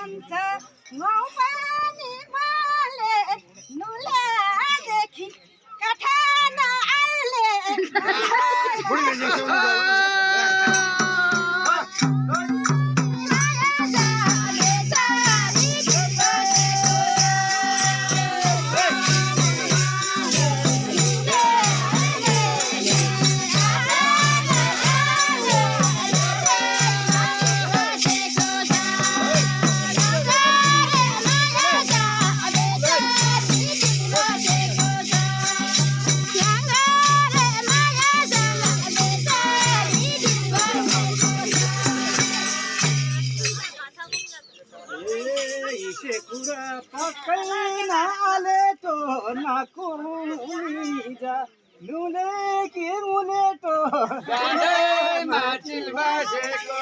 पानी माले नुलेदेखि कठान आले नाले तो नाको जा नुले कि मुले तो माचिल बसेको